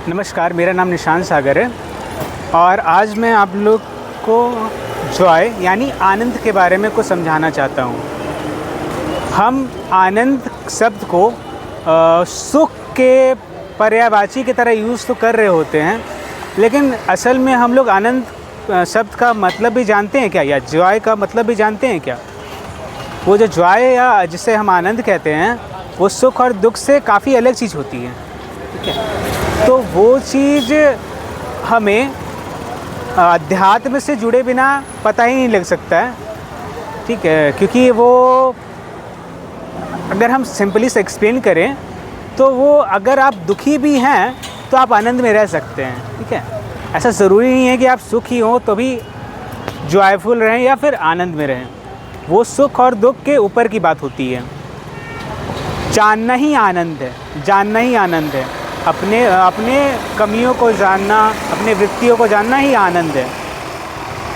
नमस्कार, मेरा नाम निशांत सागर है और आज मैं आप लोग को जॉय यानी आनंद के बारे में कुछ समझाना चाहता हूँ। हम आनंद शब्द को सुख के पर्यायवाची की तरह यूज़ तो कर रहे होते हैं, लेकिन असल में हम लोग आनंद शब्द का मतलब भी जानते हैं क्या, या जॉय का मतलब भी जानते हैं क्या? वो जो जॉय या जिसे हम आनंद कहते हैं वो सुख और दुख से काफ़ी अलग चीज़ होती है, ठीक है? तो वो चीज़ हमें अध्यात्म से जुड़े बिना पता ही नहीं लग सकता है, ठीक है? क्योंकि वो अगर हम सिंपली से एक्सप्लेन करें तो वो अगर आप दुखी भी हैं तो आप आनंद में रह सकते हैं, ठीक है? ऐसा ज़रूरी नहीं है कि आप सुखी हों तो भी जॉयफुल रहें या फिर आनंद में रहें। वो सुख और दुख के ऊपर की बात होती है। जानना ही आनंद है, जानना ही आनंद है। अपने कमियों को जानना, अपने वृत्तियों को जानना ही आनंद है।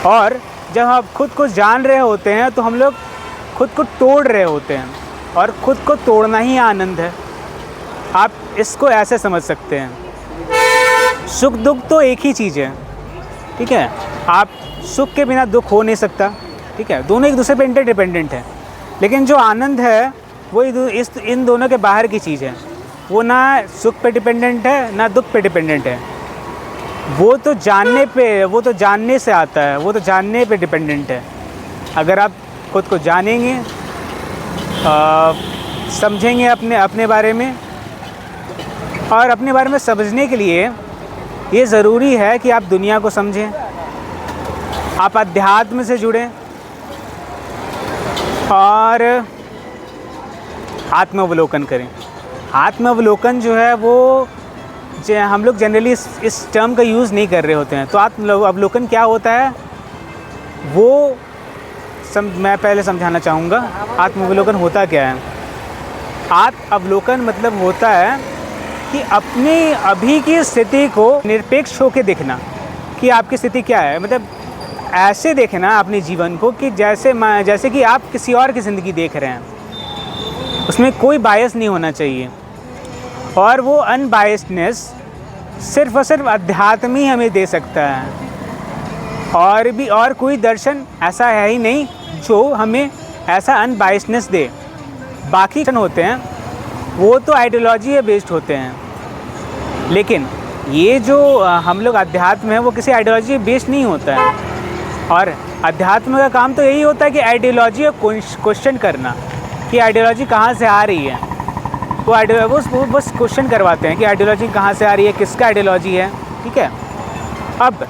और जब हम खुद को जान रहे होते हैं तो हम लोग खुद को तोड़ रहे होते हैं, और खुद को तोड़ना ही आनंद है। आप इसको ऐसे समझ सकते हैं, सुख दुख तो एक ही चीज़ है, ठीक है? आप सुख के बिना दुख हो नहीं सकता, ठीक है? दोनों एक दूसरे पे इंटरडिपेंडेंट है। लेकिन जो आनंद है वो इन दोनों के बाहर की चीज़ है। वो ना सुख पे डिपेंडेंट है ना दुख पे डिपेंडेंट है। वो तो जानने से आता है, वो तो जानने पे डिपेंडेंट है। अगर आप खुद को जानेंगे, समझेंगे अपने बारे में, और अपने बारे में समझने के लिए ये ज़रूरी है कि आप दुनिया को समझें, आप अध्यात्म से जुड़ें और आत्मावलोकन करें। आत्मावलोकन जो है वो हम लोग जनरली इस टर्म का यूज़ नहीं कर रहे होते हैं। तो आत्मावलोकन क्या होता है वो मैं पहले समझाना चाहूँगा। आत्मावलोकन होता क्या है? आत्मावलोकन मतलब होता है कि अपनी अभी की स्थिति को निरपेक्ष होकर देखना कि आपकी स्थिति क्या है। मतलब ऐसे देखना अपने जीवन को कि जैसे कि आप किसी और की ज़िंदगी देख रहे हैं, उसमें कोई बायस नहीं होना चाहिए। और वो अनबायस्डनेस सिर्फ़ और सिर्फ अध्यात्म ही हमें दे सकता है। और कोई दर्शन ऐसा है ही नहीं जो हमें ऐसा अनबायस्डनेस दे। बाकी होते हैं वो तो आइडियोलॉजी बेस्ड होते हैं, लेकिन ये जो हम लोग अध्यात्म है वो किसी आइडियोलॉजी बेस्ड नहीं होता है। और अध्यात्म का काम तो यही होता है कि आइडियोलॉजी को क्वेश्चन करना कि आइडियोलॉजी कहाँ से आ रही है। वो बस क्वेश्चन करवाते हैं कि आइडियोलॉजी कहाँ से आ रही है, किसका आइडियोलॉजी है, ठीक है? अब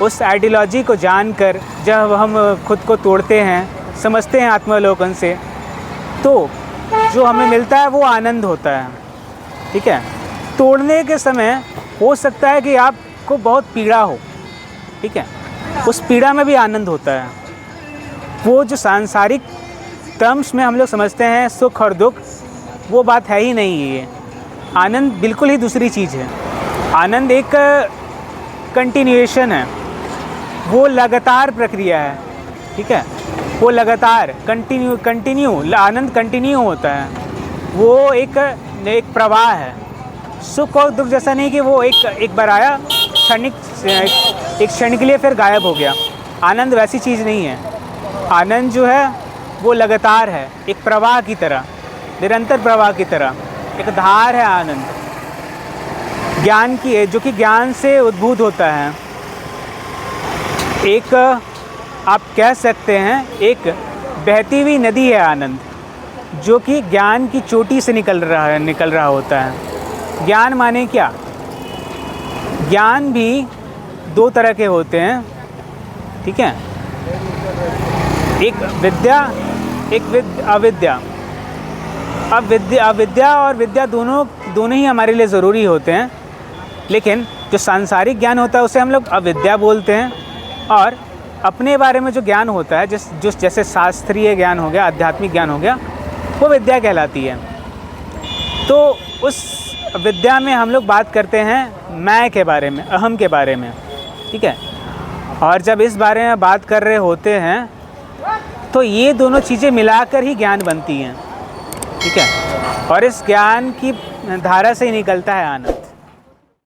उस आइडियोलॉजी को जानकर जब हम खुद को तोड़ते हैं, समझते हैं आत्मावलोकन से, तो जो हमें मिलता है वो आनंद होता है, ठीक है? तोड़ने के समय हो सकता है कि आपको बहुत पीड़ा हो, ठीक है? उस पीड़ा में भी आनंद होता है। वो जो सांसारिक टर्म्स में हम लोग समझते हैं सुख और दुख, वो बात है ही नहीं है। आनंद बिल्कुल ही दूसरी चीज़ है। आनंद एक कंटिन्यूएशन है, वो लगातार प्रक्रिया है, ठीक है? वो लगातार कंटिन्यू आनंद कंटिन्यू होता है। वो एक प्रवाह है। सुख और दुख जैसा नहीं कि वो एक बार आया, एक क्षण के लिए फिर गायब हो गया। आनंद वैसी चीज़ नहीं है। आनंद जो है वो लगातार है, एक प्रवाह की तरह, निरंतर प्रवाह की तरह, एक धार है आनंद। ज्ञान की है, जो कि ज्ञान से उद्भूत होता है। एक आप कह सकते हैं एक बहती हुई नदी है आनंद, जो कि ज्ञान की चोटी से निकल रहा होता है। ज्ञान माने क्या? ज्ञान भी दो तरह के होते हैं, ठीक है? एक विद्या, एक अविद्या। अब अविद्या और विद्या दोनों ही हमारे लिए ज़रूरी होते हैं, लेकिन जो सांसारिक ज्ञान होता है उसे हम लोग अविद्या बोलते हैं। और अपने बारे में जो ज्ञान होता है, जैसे शास्त्रीय ज्ञान हो गया, आध्यात्मिक ज्ञान हो गया, वो विद्या कहलाती है। तो उस विद्या में हम लोग बात करते हैं मैं के बारे में, अहम के बारे में, ठीक है? और जब इस बारे में बात कर रहे होते हैं तो ये दोनों चीज़ें मिलाकर ही ज्ञान बनती हैं, ठीक है? और इस ज्ञान की धारा से ही निकलता है आनंद।